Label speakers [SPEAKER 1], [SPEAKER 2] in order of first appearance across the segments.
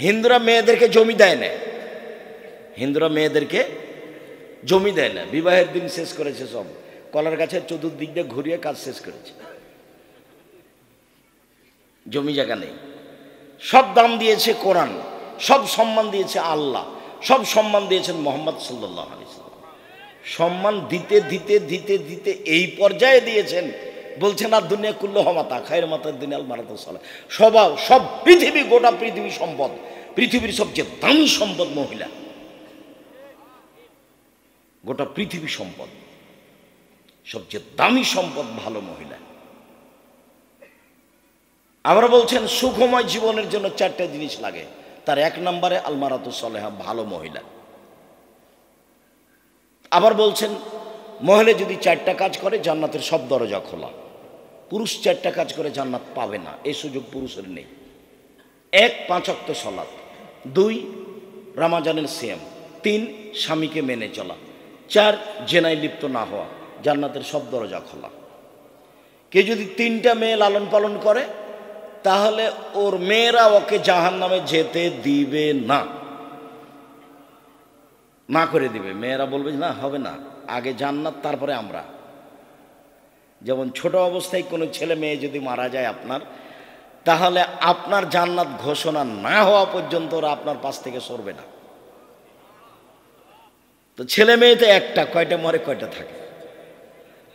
[SPEAKER 1] হিন্দুরা মেয়েদেরকে জমি দেয় না, হিন্দুরা মেয়েদেরকে জমি দেয় না। বিবাহের দিন শেষ করেছে সব, কলার গাছের চতুর্দিক দিয়ে ঘুরিয়ে কাজ শেষ করেছে, জমি জায়গা নেই। সব দাম দিয়েছে কোরআন, সব সম্মান দিয়েছে আল্লাহ, সব সম্মান দিয়েছেন মোহাম্মদ সাল্লাল্লাহু আলাইহি ওয়াসাল্লাম। সম্মান দিতে দিতে দিতে দিতে এই পর্যায়ে দিয়েছেন, বলছেন আর দুনিয়া কুল্লু হমাতা খায়ের মাতার দুনিয়াল মারাত সালা। সব পৃথিবী, গোটা পৃথিবী সম্পদ, পৃথিবীর সবচেয়ে দামি সম্পদ মহিলা, গোটা পৃথিবী সম্পদ, সবচেয়ে দামি সম্পদ ভালো মহিলা। আবার বলছেন সুখময় জীবনের জন্য 4টে জিনিস লাগে, তার 1 নম্বরে আলমারাতু সালেহা, ভালো মহিলা। আবার বলছেন মহিলা যদি 4টা কাজ করে জান্নাতের সব দরজা খোলা। পুরুষ 4টা কাজ করে জান্নাত পাবে না, এই সুযোগ পুরুষের নেই। 1 5 ওয়াক্ত সালাত, 2 রমজানের সিয়াম, 3 স্বামীকে মেনে চলা, 4 জেনায় লিপ্ত না হওয়া, জান্নাতের সব দরজা খোলা। কে যদি 3টা মেয়ে লালন পালন করে তাহলে ওর মেয়েরা ওকে জাহান্নামে যেতে দিবে না, না করে দিবে। মেয়েরা বলবে না হবে না, আগে জান্নাত তারপরে আমরা। যেমন ছোট অবস্থায় কোনো ছেলে মেয়ে যদি মারা যায় আপনার, তাহলে আপনার জান্নাত ঘোষণা না হওয়া পর্যন্ত ওরা আপনার পাশ থেকে সরবে না। তো ছেলে মেয়েতে একটা, কয়টা মরে কয়টা থাকে?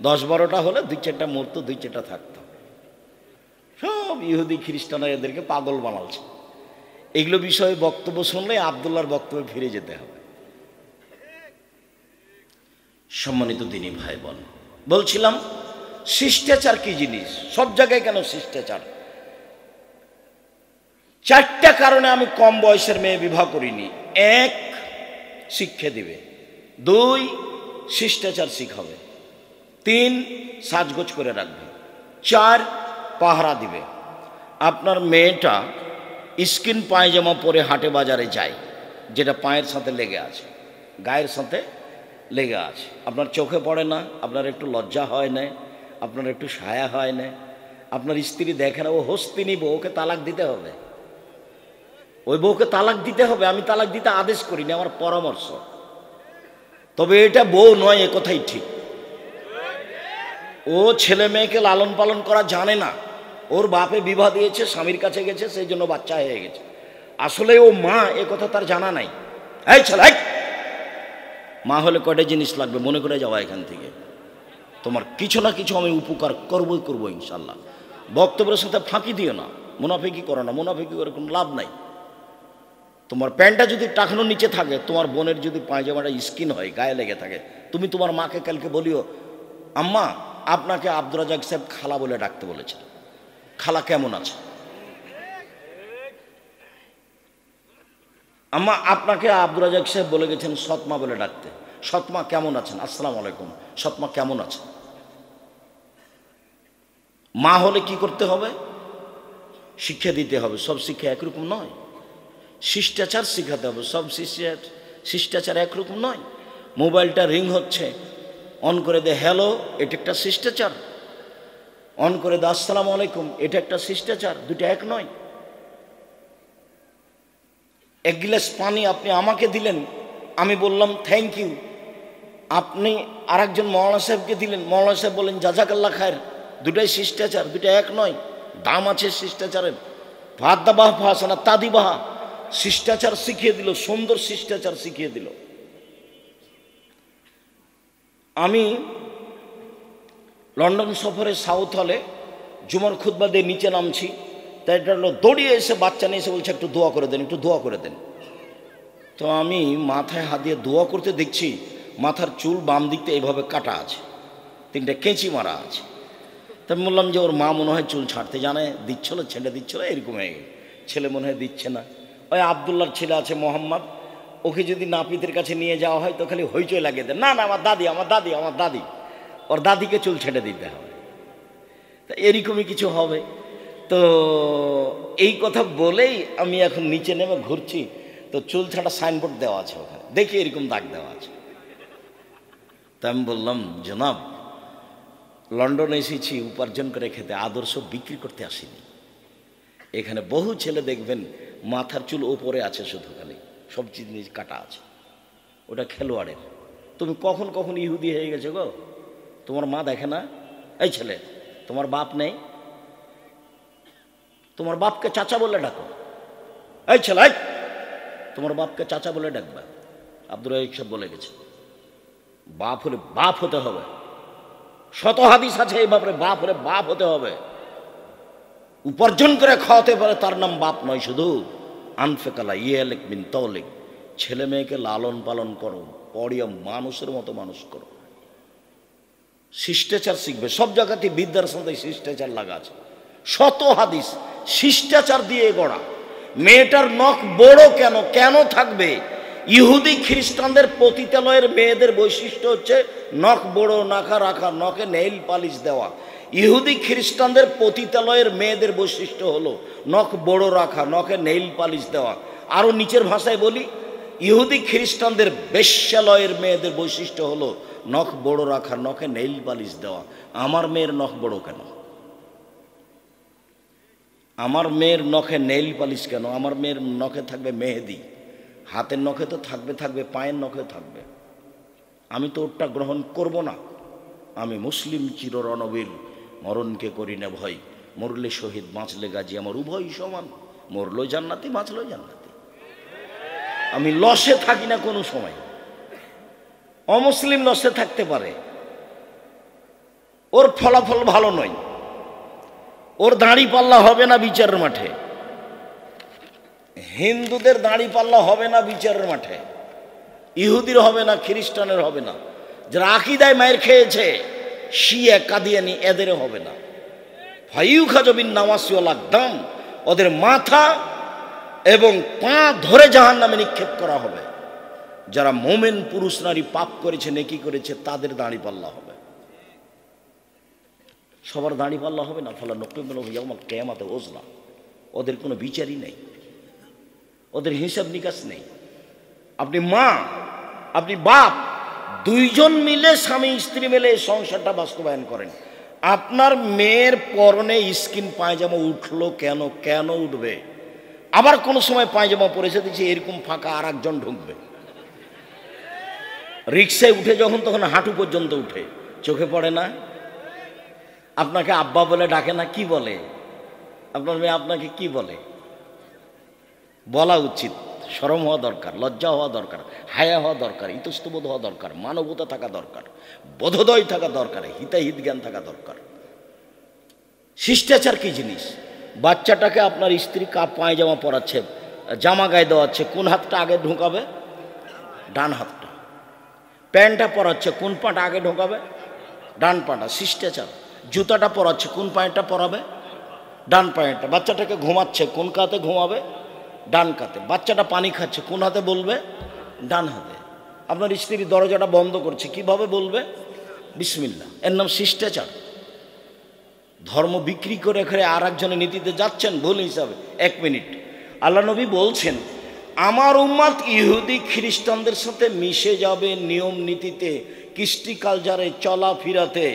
[SPEAKER 1] 10-12টা হলে 2-4টা মরতো, 2-4টা থাকতো। সব ইহুদি খ্রিস্টানরা এদেরকে পাগল বানাচ্ছে। এগুলো বিষয়ে বক্তব্য শুনলে আব্দুল্লাহর বক্তব্যে ফিরে যেতে হবে। সম্মানিত দিনী ভাই বোন, বলছিলাম শিষ্টাচার কি জিনিস, সব জায়গায় কেন শিষ্টাচার? 4টা কারণে আমি কম বয়সের মেয়ে বিবাহ করিনি। 1 শিক্ষা দিবে, 2 শিষ্টাচার শিখাবে, 3 সাজগোজ করে রাখবে, 4 পাহারা দিবে। আপনার মেয়েটা স্কিন পায়জামা পরে হাটে বাজারে যায়, যেটা পায়ের সাথে লেগে আছে, গায়ের সাথে লেগে আছে, আপনার চোখে পড়ে না, আপনার একটু লজ্জা হয় না, আপনার একটু সায়া হয় না, আপনার স্ত্রী দেখে না, ও হস্তিনী বউ, ওকে তালাক দিতে হবে, ওই বউকে তালাক দিতে হবে। আমি তালাক দিতে আদেশ করিনি, আমার পরামর্শ। তবে এটা বউ নয়, এ কথাই ঠিক। ও ছেলে মেয়েকে লালন পালন করা জানে না, ওর বাপে বিবাহ দিয়েছে, স্বামীর কাছে গেছে, সেই জন্য বাচ্চা হয়ে গেছে। আসলে ও মা, এ কথা তার জানা নাই। এই ছেলে, মা হলে কয়টা জিনিস লাগবে মনে করে যাওয়া এখান থেকে। তোমার কিছু না কিছু আমি উপকার করবই করবো ইনশাল্লাহ। বক্তব্যের সাথে ফাঁকি দিও না, মুনাফিকি করো না, মুনাফিকি করে কোনো লাভ নাই। তোমার প্যান্টটা যদি টাকানোর নিচে থাকে, তোমার বোনের যদি পায়জামাটা স্কিন হয়, গায়ে লেগে থাকে, তুমি তোমার মাকে কালকে বলিও, আম্মা আপনাকে আব্দুর রাজ্জাক সাহেব খালা বলে ডাকতে বলেছে, খালা কেমন আছে? আম্মা আপনাকে আব্দুর রাজ্জাক সাহেব বলে গেছেন সৎমা বলে ডাকতে, সৎমা কেমন আছেন? আসসালামু আলাইকুম, সৎমা কেমন আছে? মা হলে কি করতে হবে? শিক্ষা দিতে হবে। সব শিক্ষা একরকম নয়, শিষ্টাচার শিখাতে হবে। সব শিষ্টাচার একরকম নয়। মোবাইলটা রিং হচ্ছে, অন করে দে হ্যালো, এটা একটা শিষ্টাচার। অন করে দে আসসালামু আলাইকুম, এটা একটা শিষ্টাচার। দুটো এক নয়। 1 গ্লাস পানি আপনি আমাকে দিলেন, আমি বললাম থ্যাংক ইউ, আপনি আরেকজন মৌলানা সাহেবকে দিলেন, মৌলানা সাহেব বললেন জাজাকাল্লাহ খায়ের, দুটাই শিষ্টাচার, দুটো এক নয়। দাম আছে শিষ্টাচারের। ভাদ্দা বাহ ভাসানা তাদি বাহা, শিষ্টাচার শিখিয়ে দিল, সুন্দর শিষ্টাচার শিখিয়ে দিল। আমি লন্ডন সফরে সাউথ হলে জুমার খুতবা দিয়ে নিচে নামছি, তাই এটা দৌড়িয়ে এসে বাচ্চা নিয়ে এসে বলছে একটু দোয়া করে দেন, একটু দোয়া করে দেন। তো আমি মাথায় হাত দিয়ে দোয়া করতে দেখছি মাথার চুল বাম দিকতে এইভাবে কাটা আছে, 3টে কেঁচি মারা আছে। তা আমি বললাম যে ওর মা মনে হয় চুল ছাড়তে জানে, দিচ্ছিল, ছেলে দিচ্ছিল, এরকম হয়ে গেছে। ছেলে মনে হয় দিচ্ছে না। ওই আবদুল্লার ছেলে আছে মোহাম্মদ, ওকে যদি নাপিতের কাছে নিয়ে যাওয়া হয় তো খালি হইচই লাগিয়ে দেয়, না না আমার দাদি, আমার দাদি, আমার দাদি। ওর দাদিকে চুল ছেড়ে দিতে হবে। তা এরকমই কিছু হবে। তো এই কথা বলেই আমি এখন নিচে নেমে ঘুরছি, তো চুল ছাড়া সাইনবোর্ড দেওয়া আছে ওখানে, দেখি এরকম দাগ দেওয়া আছে। তা আমি বললাম জনাব, লন্ডনে এসেছি উপার্জন করে খেতে, আদর্শ বিক্রি করতে আসিনি। এখানে বহু ছেলে দেখবেন মাথার চুল ওপরে আছে শুধু, খালি সব জিনিস কাটা আছে, ওটা খেলোয়াড়ের। তুমি কখন কখন ইহুদি হয়ে গেছে গো? তোমার মা দেখে না? এই ছেলে, তোমার বাপ নেই? তোমার বাপকে চাচা বলে ডাকো। এই ছেলে, তোমার বাপকে চাচা বলে ডাকবা। আব্দুর রাজ্জাক সাহেব বলে গেছে, বাপ হলে বাপ হতে হবে। শত হাদিস আছে এই ব্যাপারে, বাপ হলে বাপ হতে হবে। উপার্জন করে খাওয়াতে পারে তার নাম বাপ নয় শুধু। আনফেকালা ইয়েলেক মিন তৌলিক, ছেলে মেয়েকে লালন পালন করো, পড়িয়া মানুষের মতো মানুষ করো, শিষ্টাচার শিখবে। সব জায়গাতে বিদ্যার সাথে শিষ্টাচার লাগা আছে। শত হাদিস শিষ্টাচার দিয়ে গড়া। মেয়েটার নখ বড় কেন কেন থাকবে? ইহুদি খ্রিস্টানদের পতিতালয়ের মেয়েদের বৈশিষ্ট্য হচ্ছে নখ বড়, নাকা রাখা, নখে নেইল পালিশ দেওয়া। ইহুদি খ্রিস্টানদের পতিতালয়ের মেয়েদের বৈশিষ্ট্য হলো নখ বড় রাখা, নখে নেইল পালিশ দেওয়া। আরও নিচের ভাষায় বলি, ইহুদি খ্রিস্টানদের বেশ্যালয়ের মেয়েদের বৈশিষ্ট্য হলো নখ বড় রাখা, নখে নেইল পালিশ দেওয়া। আমার মেয়ের নখ বড় কেন? আমার মেয়ের নখে নেইল পালিশ কেন? আমার মেয়ের নখে থাকবে মেহেদি, হাতের নখে তো থাকবে, পায়ের নখে থাকবে। আমি তো ওটা গ্রহণ করব না। আমি মুসলিম চির রণবীর, মরণকে করি না ভয়, মরলে শহীদ বাঁচলে গাজী, আমার উভয় সমান, মরলো জান্নাতি বাঁচলো জান্নাতি। আমি লসে থাকি না কোনো সময়। অমুসলিম লসে থাকতে পারে, ওর ফলাফল ভালো নয়, ওর দাঁড়ি পাল্লা হবে না বিচারের মাঠে। হিন্দুদের দাঁড়ি পাল্লা হবে না বিচারের মাঠে, ইহুদির হবে না, খ্রিস্টানের হবে না। যারা আকিদায় মায়ের খেয়েছে, শিয়া কাদিয়ানি, এদের হবে না। ফাইউ খাজবিন নামাসিওয়াল একদম, ওদের মাথা এবং পা ধরে জাহান্নামে নিক্ষেপ করা হবে। যারা মোমেন পুরুষ নারী পাপ করেছে, নেকি করেছে, তাদের দাঁড়ি পাল্লা হবে। সবার দাঁড়ি পাল্লা হবে না। ফলে নকিমুল কেয়ামতে ওজলা, ওদের কোনো বিচারই নেই, ওদের হিসাব নিকাশ নেই। আপনি মা, আপনি বাপ, দুইজন মিলে স্বামী স্ত্রী মিলে এই সংসারটা বাস্তবায়ন করেন। আপনার মেয়ের পরনে স্কিন পায়জামা উঠলো কেন? কেন উঠবে? আবার কোনো সময় পায়জামা পরেছে দিচ্ছে এরকম ফাঁকা আর একজন ঢুকবে। রিক্সায় উঠে যখন, তখন হাঁটু পর্যন্ত উঠে, চোখে পড়ে না? আপনাকে আব্বা বলে ডাকে না? কি বলে আপনার মেয়ে? আপনাকে কি বলে? বলা উচিত, শরম হওয়া দরকার, লজ্জা হওয়া দরকার, হায়া হওয়া দরকার, ইতস্তবোধ হওয়া দরকার, মানবতা থাকা দরকার, বোধোদয় থাকা দরকার, হিতাহিত জ্ঞান থাকা দরকার। শিষ্টাচার কি জিনিস? বাচ্চাটাকে আপনার স্ত্রী পায়জামা পরাচ্ছে, জামা গায়ে দেওয়াচ্ছে, কোন হাতটা আগে ঢোকাবে? ডান হাতটা। প্যান্টটা পরাচ্ছে, কোন পাটা আগে ঢোকাবে? ডান পাটা। শিষ্টাচার। জুতাটা পরাচ্ছে, কোন পায়েরটা পরাবে? ডান পায়েরটা। বাচ্চাটাকে ঘুমাচ্ছে, কোন কাতে ঘুমাবে? ডান কাতে। বাচ্চাটা পানি খাচ্ছে, কোন হাতে বলবে? ডান হাতে। আপনার স্ত্রী দরজাটা বন্ধ করছে, কিভাবে বলবে? বিসমিল্লাহ। এর নাম শিষ্টাচার। ধর্ম বিক্রি করে খেয়ে আর একজনের নীতিতে যাচ্ছেন ভুল হিসাবে। 1 মিনিট। আল্লাহ নবী বলছেন, আমার উম্মাত ইহুদি খ্রিস্টানদের সাথে মিশে যাবে নিয়ম নীতিতে, কৃষ্টি কালচারে, চলাফেরাতে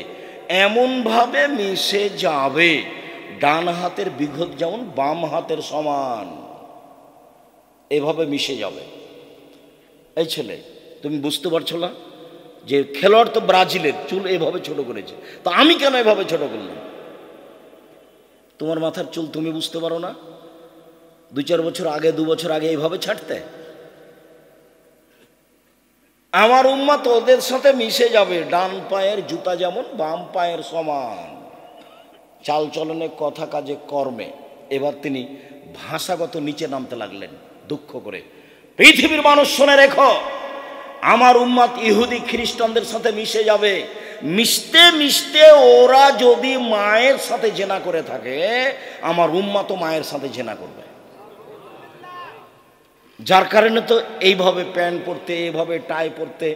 [SPEAKER 1] এমনভাবে মিশে যাবে, ডান হাতের বিঘত যেমন বাম হাতের সমান, এভাবে মিশে যাবে। এই ছেলে, তুমি বুঝতে পারছো না যে খেলোয়াড় তো ব্রাজিলের, চুল এভাবে ছোট করেছে, তো আমি কেন এভাবে ছোট করলাম? তোমার মাথার চুল তুমি বুঝতে পারো না? 2-4 বছর আগে, 2 বছর আগে এইভাবে ছাড়তে? আমার উম্মাত ওদের সাথে মিশে যাবে, ডান পায়ের জুতা যেমন বাম পায়ের সমান, চাল চলনে, কথা কাজে, কর্মে। এবার তিনি ভাষাগত নিচে নামতে লাগলেন দুঃখ করে। পৃথিবীর মানুষ শুনে রেখো, আমার উম্মাত ইহুদি খ্রিস্টানদের সাথে মিশে যাবে। মিশতে মিশতে ওরা যদি মায়ের সাথে জেনা করে থাকে, আমার উম্মাতও মায়ের সাথে জেনা করবে। যার কারণে তো এইভাবে প্যান্ট পরতে, এইভাবে টাই পরতে,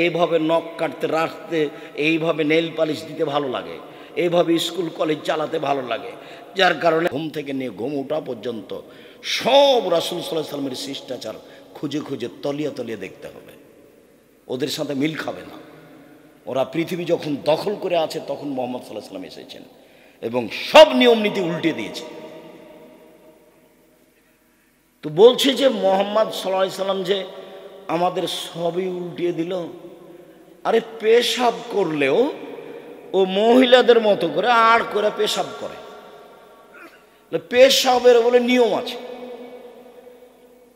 [SPEAKER 1] এইভাবে নখ কাটতে, রাখতে, এইভাবে নেল পালিশ দিতে ভালো লাগে, এইভাবে স্কুল কলেজ চালাতে ভালো লাগে। যার কারণে ঘুম থেকে নিয়ে ঘুম ওঠা পর্যন্ত সব রাসূল সাল্লাল্লাহু আলাইহি ওয়াসাল্লামের শিষ্টাচার খুঁজে খুঁজে তলিয়ে তলিয়ে দেখতে হবে। ওদের সাথে মিল খাবে না। ওরা পৃথিবী যখন দখল করে আছে, তখন মুহাম্মদ সাল্লাল্লাহু আলাইহি ওয়াসাল্লাম এসেছেন এবং সব নিয়ম নীতি উল্টে দিয়েছে। তো বলছে যে মোহাম্মদ সাল্লাল্লাহু আলাইহি সাল্লাম যে আমাদের সবই উল্টিয়ে দিল। আরে পেশাব করলেও ও মহিলাদের মতো করে আড় করে পেশাব করে। পেশাবের বলে নিয়ম আছে,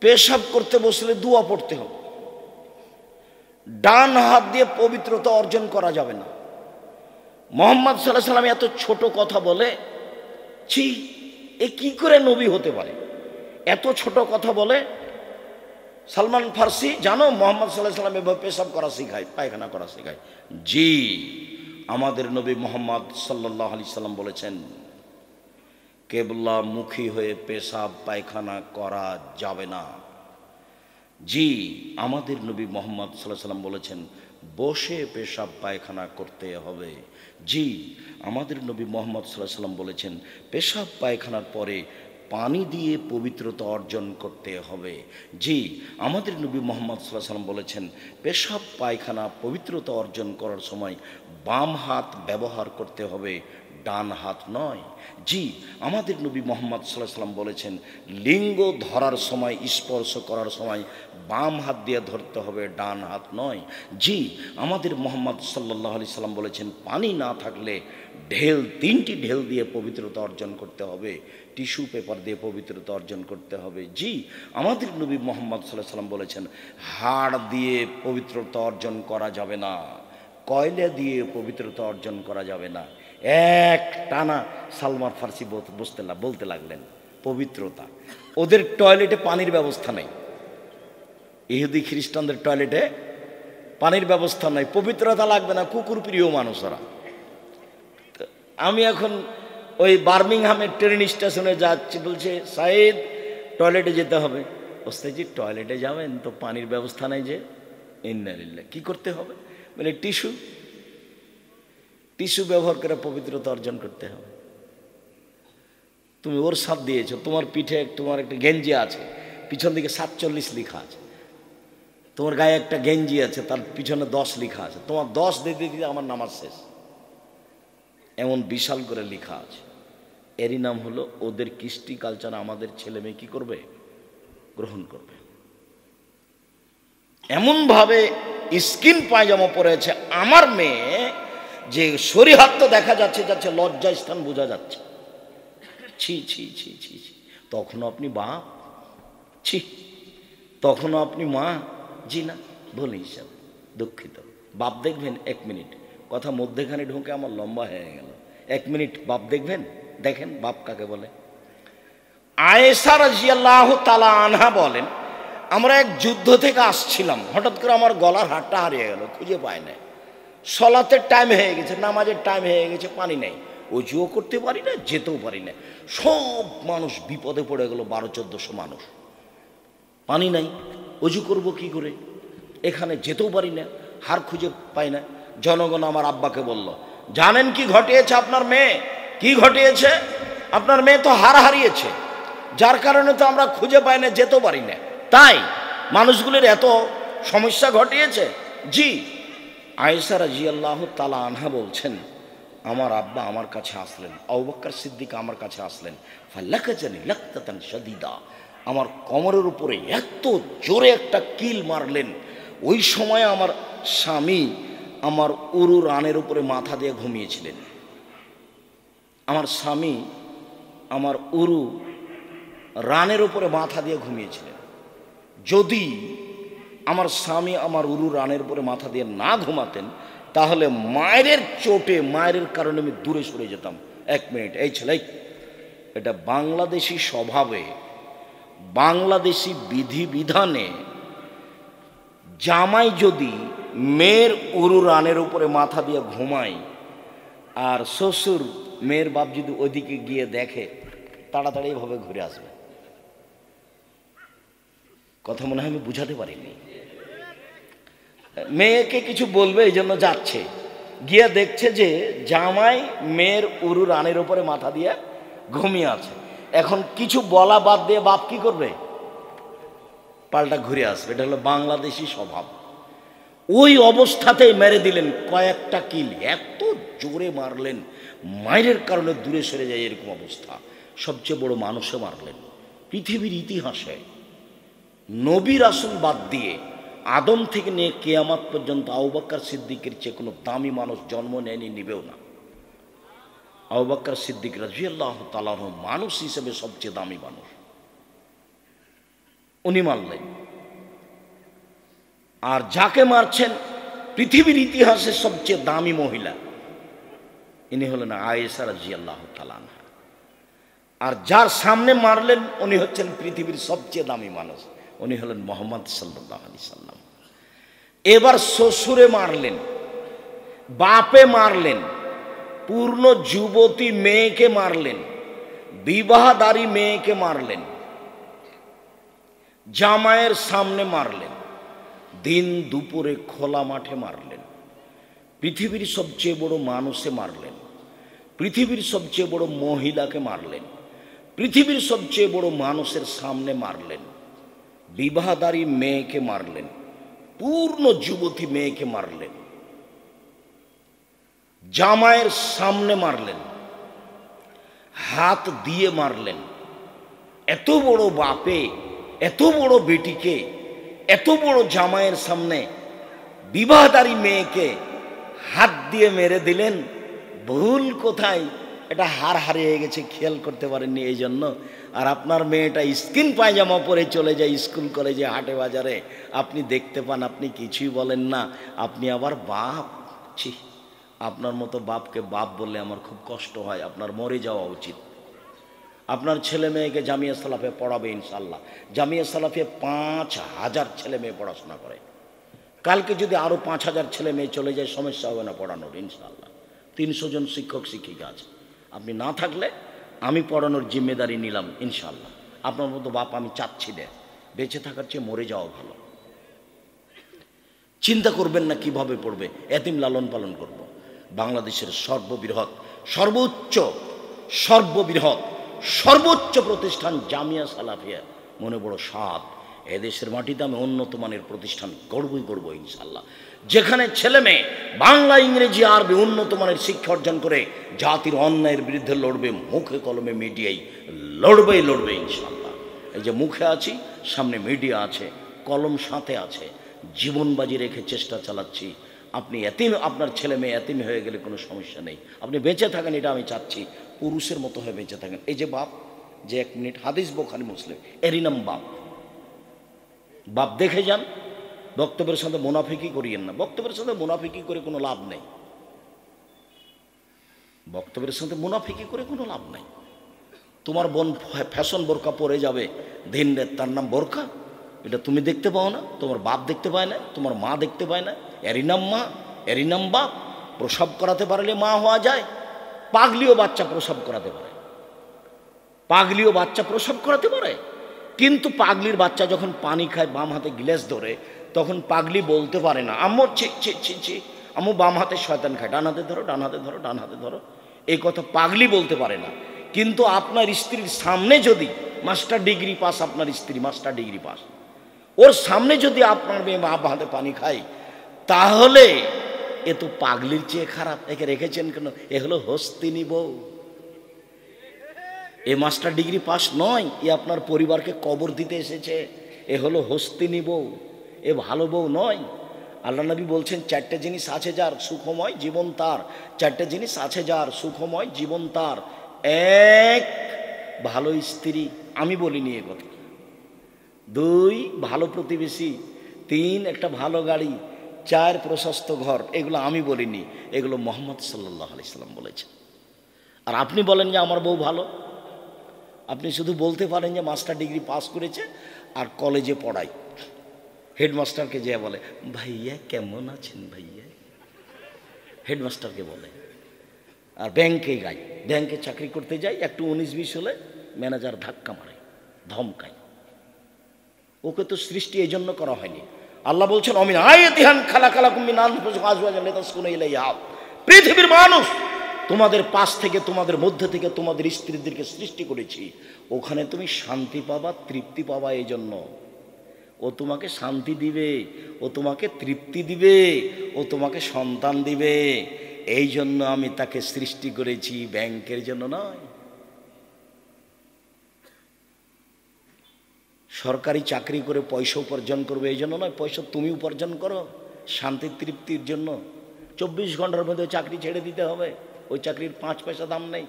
[SPEAKER 1] পেশাব করতে বসলে দোয়া পড়তে হবে, ডান হাত দিয়ে পবিত্রতা অর্জন করা যাবে না। মোহাম্মদ সাল্লাল্লাহু আলাইহি সাল্লাম এত ছোট কথা বলে, ছি এ কি করে নবী হতে পারে, এত ছোট কথা বলে। সালমান ফার্সি জানো মোহাম্মদ সাল্লাল্লাহু আলাইহি সাল্লাম এভাবে পেশাব করা শেখায়, পায়খানা করা শেখায়? জি, আমাদের নবী মোহাম্মদ সাল্লাল্লাহু আলাইহি সাল্লাম বলেছেন কেবলা মুখী হয়ে পেশাব পায়খানা করা যাবে না। জি, আমাদের নবী মোহাম্মদ সাল্লাল্লাহু আলাইহি সাল্লাম বলেছেন বসে পেশাব পায়খানা করতে হবে। জি, আমাদের নবী মোহাম্মদ সাল্লাল্লাহু আলাইহি সাল্লাম বলেছেন পেশাব পায়খানার পরে পানি দিয়ে পবিত্রতা অর্জন করতে হবে। জি, আমাদের নবী মোহাম্মদ সাল্লাল্লাহু আলাইহি সাল্লাম বলেছেন পেশাব পায়খানা পবিত্রতা অর্জন করার সময় বাম হাত ব্যবহার করতে হবে, ডান হাত নয়। জি, আমাদের নবী মোহাম্মদ সাল্লাল্লাহু আলাইহি সাল্লাম বলেছেন লিঙ্গ ধরার সময়, স্পর্শ করার সময় বাম হাত দিয়ে ধরতে হবে, ডান হাত নয়। জি, আমাদের মোহাম্মদ সাল্লাল্লাহু আলাইহি সাল্লাম বলেছেন পানি না থাকলে ঢেল, 3টি ঢেল দিয়ে পবিত্রতা অর্জন করতে হবে, টিস্যু পেপার দিয়ে পবিত্রতা অর্জন করতে হবে। জি, আমাদের নবী মোহাম্মদ সাল্লাল্লাহু আলাইহি সাল্লাম বলেছেন হাড় দিয়ে পবিত্রতা অর্জন করা যাবে না, কয়লা দিয়ে পবিত্রতা অর্জন করা যাবে না। এক টানা সালমান ফার্সি বলতে লাগলেন পবিত্রতা। ওদের টয়লেটে পানির ব্যবস্থা নেই, ইহুদি খ্রিস্টানদের টয়লেটে পানির ব্যবস্থা নেই, পবিত্রতা লাগবে না, কুকুর প্রিয় মানুষ ওরা। আমি এখন ওই বার্মিংহামের ট্রেন স্টেশনে যাচ্ছি, বলছে সাইদ টয়লেটে যেতে হবে। ওস্তাদজি টয়লেটে যাবেন তো পানির ব্যবস্থা নেই যে, ইন্নালিল্লাহ, কি করতে হবে? বলে টিস্যু ব্যবহার করে পবিত্রতা অর্জন করতে হবে। তুমি ওর সাথ দিয়েছো, তোমার পিঠে তোমার একটা গেঞ্জি আছে, পিছন দিকে 47 লেখা আছে, তোমার গায়ে একটা গেঞ্জি আছে, তার পিছনে 10 লেখা আছে, তোমার 10 দিতে দিতে আমার নামাজ শেষ, এমন বিশাল করে লেখা আছে। এরই নাম হলো ওদের কৃষ্টি কালচার আমাদের ছেলে মেয়ে কি করবে? গ্রহণ করবে। এমনভাবে স্কিন পায়জামা পরেছে আমার মেয়ে যে শরীহাত তো দেখা যাচ্ছে, লজ্জা স্থান বোঝা যাচ্ছে। ছি ছি ছি ছি ছি, তখনও আপনি বাপ? ছি, তখনও আপনি মা? জি না, ভুল হিসাব, দুঃখিত। বাপ দেখবেন, 1 মিনিট, কথা মধ্যেখানে ঢুকে আমার লম্বা হয়ে গেল। 1 মিনিট বাপ দেখবেন, দেখেন বাপ কাকে বলে। আয়েশা রাদিয়াল্লাহু তাআলা আনহা বলেন আমরা এক যুদ্ধ থেকে আসছিলাম, হঠাৎ করে আমার গলার হাড়টা হারিয়ে গেল, খুঁজে পাই না। সলাতের টাইম হয়ে গেছে, নামাজের টাইম হয়ে গেছে, পানি নেই, অজুও করতে পারি না, যেতেও পারি না। সব মানুষ বিপদে পড়ে গেল, 1200-1400 মানুষ, পানি নাই, অজু করব কি করে, এখানে যেতেও পারি না, হার খুঁজে পাই না। জনগণ আমার আব্বাকে বলল জানেন কি ঘটিয়েছে আপনার মেয়ে? কি ঘটিয়েছে? আপনার মেয়ে তো হার হারিয়েছে, যার কারণে তো আমরা খুঁজে পাই না, যেতেও পারি না, তাই মানুষগুলির এত সমস্যা ঘটিয়েছে। জি, আয়েশা রাদিয়াল্লাহু তাআলা আনহা বলছেন আমার আব্বা আমার কাছে আসলেন, আবু বকর সিদ্দিক আমার কাছে আসলেন, ফালাকাজানি লাকতাতান শাদীদা, আমার কোমরের উপরে এত জোরে একটা কিল মারলেন। ওই সময় আমার স্বামী আমার উরু রানের উপরে মাথা দিয়ে ঘুমিয়েছিলেন। আমার স্বামী আমার উরু রানের উপরে মাথা দিয়ে ঘুমিয়েছিলেন। যদি আমার স্বামী আমার উরু রানের উপরে মাথা দিয়ে না ঘুমাতেন তাহলে মায়ের চোটে, মায়ের কারণে আমি দূরে সরে যেতাম। 1 মিনিট, এই ছেলে, এটা বাংলাদেশি স্বভাবে, বাংলাদেশি বিধিবিধানে জামাই যদি মেয়ের উরু রানের উপরে মাথা দিয়ে ঘুমায় আর শ্বশুর মেয়ের বাপ যদি ওইদিকে গিয়ে দেখে, তাড়াতাড়ি এভাবে ঘুরে আসবে। কথা মনে হয় আমি বুঝাতে পারিনি। মেয়েকে কিছু বলবে এই জন্য যাচ্ছে, গিয়ে দেখছে যে জামাই মেয়ের উরু রানের উপরে মাথা দিয়ে ঘুমিয়ে আছে। এখন কিছু বলা বাদ দিয়ে বাপ কি করবে? পাল্টা ঘুরে আসবে। এটা হলো বাংলাদেশি স্বভাব। ওই অবস্থাতেই মেরে দিলেন কয়েকটা কিল, এত জোরে মারলেন মায়ের কারণে দূরে সরে যায় এরকম অবস্থা। সবচেয়ে বড় মানুষে মারলেন পৃথিবীর ইতিহাসে। নবী রাসূল বাদ দিয়ে আদম থেকে নিয়ে কিয়ামত পর্যন্ত আবু বকর সিদ্দিকের চেয়ে কোনো দামি মানুষ জন্ম নেয়নি, নিবেও না। আবু বকর সিদ্দিক রাদিয়াল্লাহু তাআলা আনহু মানুষ হিসেবে সবচেয়ে দামি মানুষ, উনি মারলেন। আর যাকে মারছেন পৃথিবীর ইতিহাসে সবচেয়ে দামি মহিলা, ইনি হলেন আয়েশা রাদিয়াল্লাহু তাআলা আনহা। আর যার সামনে মারলেন উনি হচ্ছেন পৃথিবীর সবচেয়ে দামি মানুষ, উনি হলেন মুহাম্মদ সাল্লাল্লাহু আলাইহি সাল্লাম। এবার শ্বশুরে মারলেন, বাপে মারলেন, পূর্ণ যুবতী মেয়েকে মারলেন, বিবাহদারী মেয়েকে মারলেন, জামাইয়ের সামনে মারলেন, দিন দুপুরে খোলা মাঠে মারলেন, পৃথিবীর সবচেয়ে বড় মানুষে মারলেন, পৃথিবীর সবচেয়ে বড় মহিলাকে মারলেন, পৃথিবীর সবচেয়ে বড় মানুষের সামনে মারলেন, বিবাহদারী মেয়েকে মারলেন, পূর্ণ যুবতী মেয়েকে মারলেন, জামাইয়ের সামনে মারলেন, হাত দিয়ে মারলেন। এত বড় বাপে এত বড় বেটিকে, এত বড় জামাইয়ের সামনে বিবাহদারী মেয়েকে হাত দিয়ে মেরে দিলেন। ভুল কোথায়? এটা হারিয়ে গেছে, খেয়াল করতে পারেননি এই জন্য। আর আপনার মেয়েটা স্কিন পায়জামা পরে চলে যায় স্কুল কলেজে হাটে বাজারে, আপনি দেখতে পান, আপনি কিছুই বলেন না, আপনি আবার বাপ। ছি, আপনার মতো বাপকে বাপ বললে আমার খুব কষ্ট হয়, আপনার মরে যাওয়া উচিত। আপনার ছেলে মেয়েকে জামিয়া সালাফে পড়াবে ইনশাল্লাহ। জামিয়া সালাফে 5000 ছেলে মেয়ে পড়াশোনা করে। কালকে যদি আরও 5000 ছেলে মেয়ে চলে যায় সমস্যা হবে না পড়ানোর ইনশাল্লাহ। 300 জন শিক্ষক শিক্ষিকা আছে, আপনি না থাকলে আমি পড়ানোর জিম্মেদারি নিলাম ইনশাল্লাহ। আপনার মতো বাপ আমি চাচ্ছি না, বেঁচে থাকার চেয়ে মরে যাওয়া ভালো। চিন্তা করবেন না কিভাবে পড়বে, এতিম লালন পালন করব। বাংলাদেশের সর্বোচ্চ প্রতিষ্ঠান জামিয়া সালাফিয়া, মনে বড় স্বাদ। এদেশের মাটিতে আমি উন্নত মানের প্রতিষ্ঠান গড়বই ইনশাল্লাহ, যেখানে ছেলে মেয়ে বাংলা ইংরেজি আরবি উন্নত মানের শিক্ষা অর্জন করে জাতির অন্যায়ের বিরুদ্ধে লড়বে, মুখে কলমে মিডিয়ায় লড়বে ইনশাল্লাহ। এই যে মুখে আছি, সামনে মিডিয়া আছে, কলম সাথে আছে, জীবন বাজি রেখে চেষ্টা চালাচ্ছি। আপনি এতিম, আপনার ছেলে মেয়ে এতিম হয়ে গেলে কোনো সমস্যা নেই, আপনি বেঁচে থাকেন, এটা আমি চাচ্ছি, পুরুষের মতো হয়ে বেঁচে থাকেন। এই যে বাপ, যে 1 মিনিট হাদিস বুখারী মুসলিম, এরই নাম বাপ। বাপ দেখে যান, বক্তব্যের সাথে মুনাফিকি করিয়েন না, বক্তব্যের সাথে মুনাফিকি করে কোনো লাভ নেই, বক্তব্যের সাথে মুনাফিকি করে কোনো লাভ নেই। তোমার বোন ফ্যাশন বোরকা পরে যাবে দিন রাত, তার নাম বোরকা, এটা তুমি দেখতে পাও না, তোমার বাপ দেখতে পায় না, তোমার মা দেখতে পায় না, এরই নাম মা, এরই নাম বাপ। প্রসব করাতে পারলে মা হওয়া যায়, পাগলিও বাচ্চা প্রসব করাতে পারে, পাগলিও বাচ্চা প্রসব করাতে পারে। কিন্তু পাগলির বাচ্চা যখন পানি খায় বাম হাতে গ্লাস ধরে, তখন পাগলি বলতে পারে না আম্মু ছি, আম্মু বাম হাতে শয়তান খায়, ডান হাতে ধরো, ডান হাতে ধরো, ডান হাতে ধরো, এই কথা পাগলি বলতে পারে না। কিন্তু আপনার স্ত্রীর সামনে যদি মাস্টার ডিগ্রি পাস, আপনার স্ত্রী মাস্টার ডিগ্রি পাস, ওর সামনে যদি আপনার মেয়ে বাম হাতে পানি খায়, তাহলে এ তো পাগলির চেয়ে খারাপ। একে রেখেছেন কেন? এ হলো হস্তিনী বউ, এ মাস্টার ডিগ্রি পাস নয়, এ আপনার পরিবারকে কবর দিতে এসেছে, এ হলো হস্তিনী বউ, এ ভালো বউ নয়। আল্লাহ নবী বলছেন 4টে জিনিস আছে যার সুখময় জীবন তার, 4টে জিনিস আছে যার সুখময় জীবন তার। 1 ভালো স্ত্রী, আমি বলিনি এ কথা। 2 ভালো প্রতিবেশী, 3 একটা ভালো গাড়ি, 4 প্রশস্ত ঘর। এগুলো আমি বলিনি, এগুলো মুহাম্মদ সাল্লাল্লাহু আলাইহি সাল্লাম বলেছেন। আর আপনি বলেন যে আমার বউ ভালো, আপনি শুধু বলতে পারেন যে মাস্টার ডিগ্রি পাস করেছে আর কলেজে পড়াই। হেডমাস্টারকে যে বলে ভাইয়া কেমন আছেন ভাইয়া, হেডমাস্টারকে বলে। আর ব্যাংকে গাই, ব্যাংকে চাকরি করতে যাই, একটু 19-20 হলে ম্যানেজার ধাক্কা মারে, ধমকায়। ওকে তো সৃষ্টি এই জন্য করা হয়নি। আল্লাহ বলছেন অমিন আয়াতিহান খালাকালাকুম মিন আনফুসিকুম আজওয়াজান লিতাসকুনু ইলাইহা, পৃথিবীর মানুষ তোমাদের পাশ থেকে, তোমাদের মধ্যে থেকে তোমাদের স্ত্রীদেরকে সৃষ্টি করেছি, ওখানে তুমি শান্তি পাবা, তৃপ্তি পাবা। এই জন্য ও তোমাকে শান্তি দিবে, ও তোমাকে তৃপ্তি দিবে, ও তোমাকে সন্তান দিবে। এই জন্য আমি তাকে সৃষ্টি করেছি, ব্যাংকের জন্য নয়। সরকারি চাকরি করে পয়সা উপার্জন করবে এই জন্য নয়, পয়সা তুমি উপার্জন করো শান্তির তৃপ্তির জন্য। 24 ঘন্টার মধ্যে চাকরি ছেড়ে দিতে হবে, ওই চাকরির 5 পয়সা দাম নেই।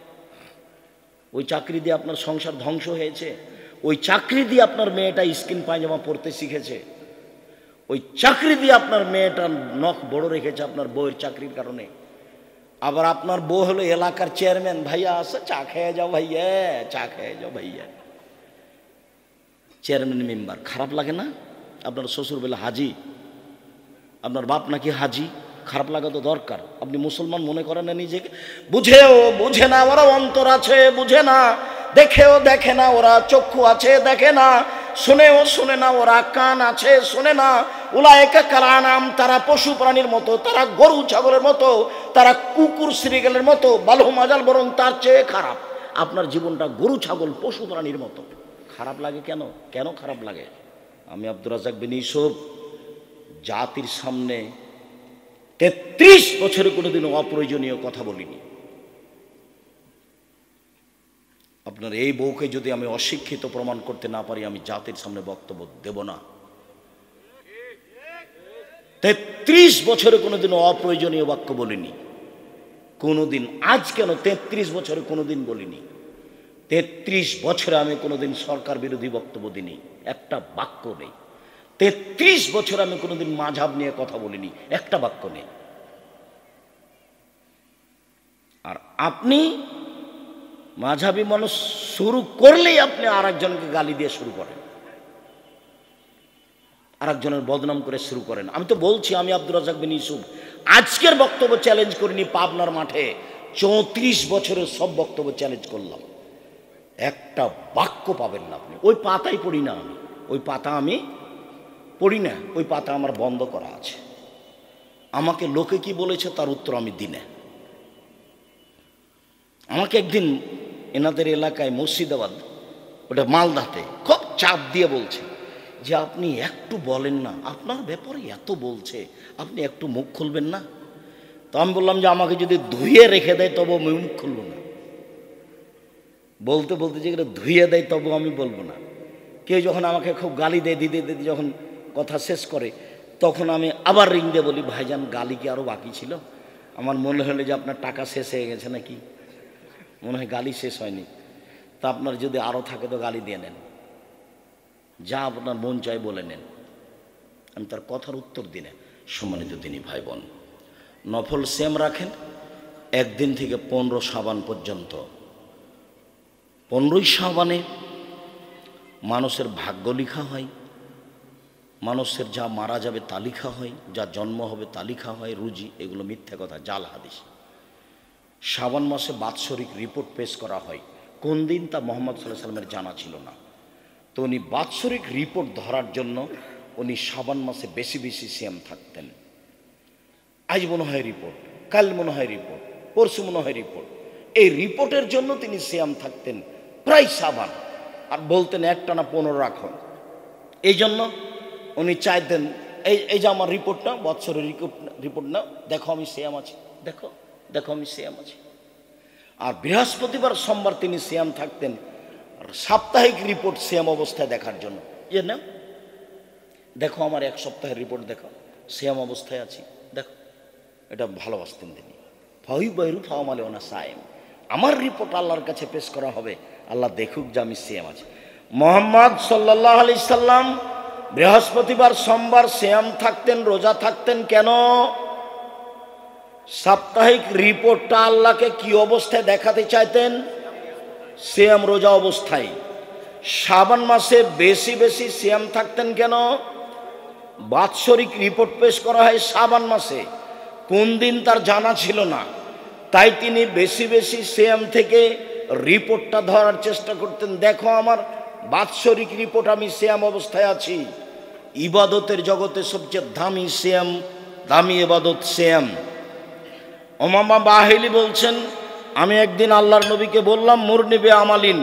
[SPEAKER 1] ওই চাকরি দিয়ে আপনার সংসার ধ্বংস হয়েছে, ওই চাকরি দিয়ে আপনার মেয়েটা স্কিন পায়জামা পরতে শিখেছে, ওই চাকরি দিয়ে আপনার মেয়েটা নখ বড় রেখেছে আপনার বউয়ের চাকরির কারণে। আবার আপনার বউ হলো এলাকার চেয়ারম্যান, ভাইয়া আসে চা খেয়ে যাও ভাইয়া, চা খেয়ে যাও ভাইয়া, চেয়ারম্যান মেম্বার। খারাপ লাগে না? আপনার শ্বশুর বেলা হাজি, আপনার বাপ নাকি হাজি, খারাপ লাগা তো দরকার। আপনি মুসলমান মনে করেন না নিজেকে? বুঝেও বুঝে না ওরা, অন্তর আছে বুঝে না, দেখেও দেখে না ওরা, চক্ষু আছে দেখে না, শুনেও শুনে না ওরা, কান আছে শোনে না। উলায়েকা কালানাম, তারা পশু প্রাণীর মতো, তারা গরু ছাগলের মতো, তারা কুকুর শ্রীগালের মতো, বালহুম আযাল, বরং তার চেয়ে খারাপ। আপনার জীবনটা গরু ছাগল পশু প্রাণীর মতো। খারাপ লাগে কেন? কেন খারাপ লাগে? আমি আব্দুর রাজ্জাক বিন ইউসুফ জাতির সামনে 33 বছরে কোনোদিন অপ্রয়োজনীয় কথা বলিনি। আপনার এই বউকে যদি আমি অশিক্ষিত প্রমাণ করতে না পারি, আমি জাতির সামনে বক্তব্য দেব না। 33 বছরে কোনোদিন অপ্রয়োজনীয় বাক্য বলিনি কোনোদিন। আজ কেন 33 বছরে কোনোদিন বলিনি। 33 বছরে আমি কোনোদিন সরকার বিরোধী বক্তব্য দিইনি, একটা বাক্য নেই। 33 বছর আমি কোনোদিন মাযহাব নিয়ে কথা বলিনি, একটা বাক্য নেই। আর আপনি মাযহাবী মানুষ শুরু করলেই আপনি আর একজনকে গালি দিয়ে শুরু করেন, আর একজনের বদনাম করে শুরু করেন। আমি তো বলছি, আমি আব্দুর রাজ্জাক বিন ইউসুফ আজকের বক্তব্য চ্যালেঞ্জ করিনি, পাবনার মাঠে 34 বছরের সব বক্তব্য চ্যালেঞ্জ করলাম। একটা বাক্য পাবেন না আপনি। ওই পাতাই পড়ি না আমি, ওই পাতা আমি পড়ি না, ওই পাতা আমার বন্ধ করা আছে। আমাকে লোকে কি বলেছে তার উত্তর আমি দিই না। আমাকে একদিন এনাদের এলাকায় মুর্শিদাবাদ, ওটা মালদাতে, খুব চাপ দিয়ে বলছে যে আপনি একটু বলেন না, আপনার ব্যাপারে এত বলছে, আপনি একটু মুখ খুলবেন না? তো আমি বললাম যে আমাকে যদি ধুয়ে রেখে দেয় তবু আমি মুখ খুলব না। বলতে বলতে যেগুলো ধুয়ে দেয় তবু আমি বলবো না। কেউ যখন আমাকে খুব গালি দেয়, দিতে দিতে যখন কথা শেষ করে, তখন আমি আবার রিং দিয়ে বলি, ভাইজান গালি কি আরও বাকি ছিল? আমার মনে হলো যে আপনার টাকা শেষ হয়ে গেছে নাকি, মনে হয় গালি শেষ হয়নি। তা আপনার যদি আরও থাকে তো গালি দিয়ে নেন, যা আপনার মন চায় বলে নেন, আমি তার কথার উত্তর দিই না। সম্মানিত দিনী ভাই বোন, নফল সিয়াম রাখেন 1 দিন থেকে 15 শাবান পর্যন্ত। 15ই শাবানে মানুষের ভাগ্য লিখা হয়, মানুষের যা মারা যাবে তা লিখা হয়, যা জন্ম হবে তা লিখা হয়, রুজি। এগুলো মিথ্যা কথা, জাল হাদিস। শাবান মাসে বাৎসরিক রিপোর্ট পেশ করা হয়, কোন দিন তা মুহাম্মদ সাল্লাল্লাহু আলাইহি ওয়াসাল্লামের জানা ছিল না। তো উনি বাৎসরিক রিপোর্ট ধরার জন্য উনি শাবান মাসে বেশি বেশি সিয়াম থাকতেন। আজ মনে হয় রিপোর্ট, কাল মনে হয় রিপোর্ট, পরশু মনে হয় রিপোর্ট। এই রিপোর্টের জন্য তিনি সিয়াম থাকতেন প্রায় শাবান, আর বলতেন একটানা 15 রাখুন। এই জন্য উনি চাইতেন এই যে আমার রিপোর্টটা, বৎসরের রিপোর্ট না, দেখো আমি সিয়াম আছি, দেখো দেখো আমি সিয়াম আছি। আর বৃহস্পতিবার সোমবার তিনি সিয়াম থাকতেন সাপ্তাহিক রিপোর্ট সিয়াম অবস্থায় দেখার জন্য। যে না, দেখো আমার 1 সপ্তাহের রিপোর্ট, দেখো সিয়াম অবস্থায় আছি, দেখো। এটা ভালোবাসতেন তিনি। ফাহি বাইরু ফাওমালে ওনা সায়েম, আমার রিপোর্ট আল্লাহর কাছে পেশ করা হবে, আল্লাহ দেখুক যে আমি সিয়াম আছি। মুহাম্মদ সাল্লাল্লাহু আলাইহি সাল্লাম বৃহস্পতিবার সোমবার সিয়াম থাকতেন, রোজা থাকতেন। কেন? সাপ্তাহিক রিপোর্টটা আল্লাহকে কি অবস্থায় দেখাতে চাইতেন? সিয়াম রোজা অবস্থায়। শাবান মাসে বেশি বেশি সিয়াম থাকতেন কেন? বাৎসরিক রিপোর্ট পেশ করা হয় শাবান মাসে, কোন দিন তার জানা ছিল না, তাই তিনি বেশি বেশি সিয়াম থেকে রিপোর্টটা ধরার চেষ্টা করতেন। দেখো আমার বাৎসরিক রিপোর্ট, আমি সিয়াম অবস্থায় আছি। ইবাদতের জগতে সবচেয়ে দামি সিয়াম, দামি ইবাদত সিয়াম। উমামা বাহিলি বলছেন, আমি একদিন আল্লাহর নবীকে বললাম, মুরনিবে আমালিন,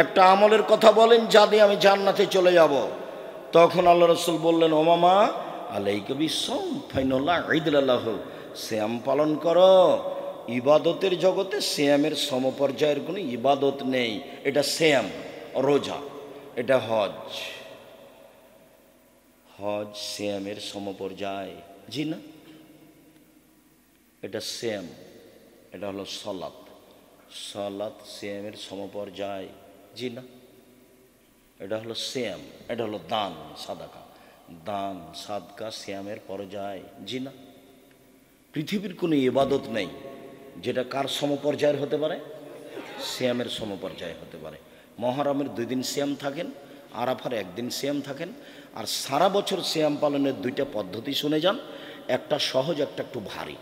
[SPEAKER 1] একটা আমলের কথা বলেন যা দিয়ে আমি জান্নাতে চলে যাব। তখন আল্লাহ রাসূল বললেন, উমামা আলাইকা বিসসাম ফাইনাল্লাহ ঈদুল্লাহ, সিয়াম পালন করো। ইবাদতের জগতে সিয়ামের সমপর্যায়ের কোনো ইবাদত নেই। এটা সিয়াম রোজা, এটা হজ, হজ সিয়ামের সমপর্যায়? জি না, এটা সিয়াম, এটা হলো সলাত। সলাত সিয়ামের সমপর্যায়? জি না, এটা হলো সিয়াম। এটা হলো দান সাদাকা, দান সাদকা সিয়ামের পর্যায়? জি না। পৃথিবীর কোনো ইবাদত নেই যেটা কার সমপর্যায়ের হতে পারে? সিয়ামের সমপর্যায় হতে পারে। মহরমের 2 দিন সিয়াম থাকেন, আরাফার 1 দিন সিয়াম থাকেন। আর সারা বছর সিয়াম পালনের 2টা পদ্ধতি শুনে যান, একটা সহজ, একটা একটু ভারী।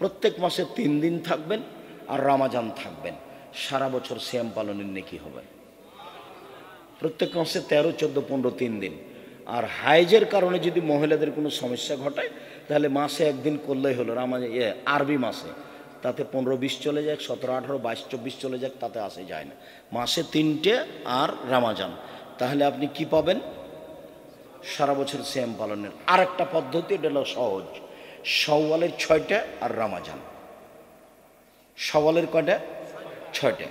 [SPEAKER 1] প্রত্যেক মাসে 3 দিন থাকবেন আর রমাজান থাকবেন, সারা বছর সিয়াম পালনের নেকি হবে। প্রত্যেক মাসে 13, 14, 15 3 দিন। আর হাইজের কারণে যদি মহিলাদের কোনো সমস্যা ঘটায় তাহলে মাসে 1 দিন করলেই হলো। আরবি মাসে তাতে 15, 20 চলে যায়, 17, 18, 22, 24 চলে যায়, তাতে আসে যায় না। মাসে 3টে আর রমাজান, তাহলে আপনি কি পাবেন? সারা বছর সিয়াম পালনের। আর একটা পদ্ধতি, এটা হলো সহজ, শাওয়ালের 6টা আর রমাজান। শাওয়ালের কয়টা? 6টা।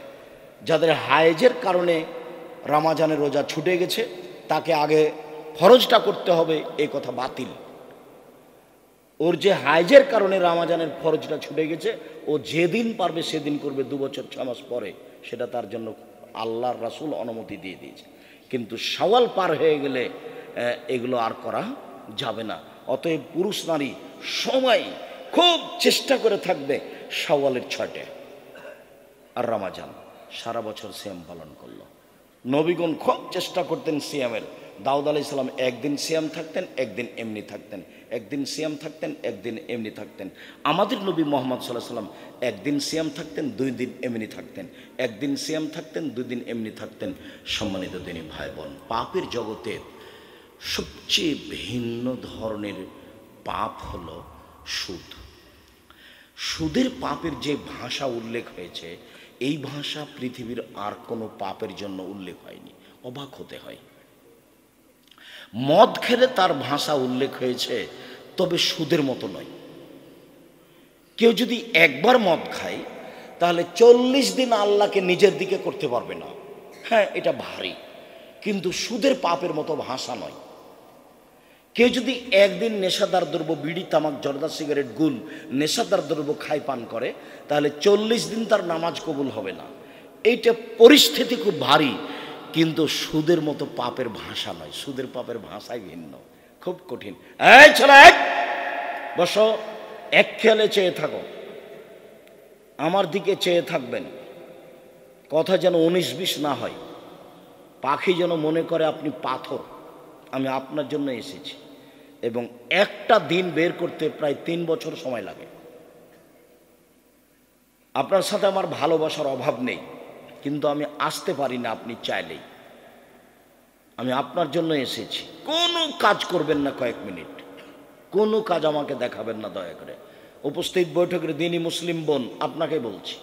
[SPEAKER 1] যাদের হায়েজের কারণে রমাজানের রোজা ছুটে গেছে তাকে আগে ফরজটা করতে হবে, এই কথা বাতিল। ওর যে হায়েজের কারণে রমাজানের ফরজটা ছুটে গেছে, ও যেদিন পারবে সেদিন করবে, 2 বছর 6 মাস পরে, সেটা তার জন্য আল্লাহর রাসূল অনুমতি দিয়ে দিয়েছে। কিন্তু শাওয়াল পার হয়ে গেলে এগুলো আর করা যাবে না। অতএব পুরুষ নারী সময় খুব চেষ্টা করে থাকবে শাওয়ালের 6টে আর রমাজান, সারা বছর সিয়াম পালন করলো। নবীগণ খুব চেষ্টা করতেন সিয়ামের। দাউদ আলাইহিস সালাম 1 দিন সিয়াম থাকতেন, 1 দিন এমনি থাকতেন, 1 দিন সিয়াম থাকতেন, 1 দিন এমনি থাকতেন। আমাদের নবী মুহাম্মদ সাল্লাল্লাহু আলাইহি সাল্লাম 1 দিন সিয়াম থাকতেন, 2 দিন এমনি থাকতেন, 1 দিন সিয়াম থাকতেন, 2 দিন এমনি থাকতেন। সম্মানিত দিনী ভাই বোন, পাপের জগতে সবচেয়ে ভিন্ন ধরনের পাপ হলো সুদ। সুদের পাপের যে ভাষা উল্লেখ হয়েছে, এই ভাষা পৃথিবীর আর কোনো পাপের জন্য উল্লেখ হয়নি। অবাক হতে হয়। মদ খেলে তার ভাষা উল্লেখ হয়েছে, তবে সুদের মতো নয়। কেউ যদি একবার মদ খায় তাহলে 40 দিন আল্লাহকে নিজের দিকে করতে পারবে না। হ্যাঁ, এটা ভারী, কিন্তু সুদের পাপের মতো ভাষা নয়। কেউ যদি একদিন নেশাদার দ্রব্য, বিড়ি, তামাক, জর্দা, সিগারেট, গুল, নেশাদার দ্রব্য খায়, পান করে, তাহলে 40 দিন তার নামাজ কবুল হবে না। এইটা পরিস্থিতি খুব ভারী, কিন্তু সুদের মতো পাপের ভাষা নয়। সুদের পাপের ভাষাই ভিন্ন, খুব কঠিন। এই ছেলে, বসো, এক খেয়ালে চেয়ে থাকো, আমার দিকে চেয়ে থাকবেন। কথা যেন 19-20 না হয়। পাখি যেন মনে করে আপনি পাথর। আমি আপনার জন্য এসেছি, এবং একটা দিন বের করতে প্রায় 3 বছর সময় লাগে। আপনার সাথে আমার ভালোবাসার অভাব নেই, কিন্তু আমি আসতে পারি না আপনি চাইলেই। আমি আপনার জন্য এসেছি। কোনো কাজ করবেন না কয়েক মিনিট, কোনো কাজ আমাকে দেখাবেন না দয়া করে। উপস্থিত বৈঠকের দিনই মুসলিম বোন, আপনাকে বলছি,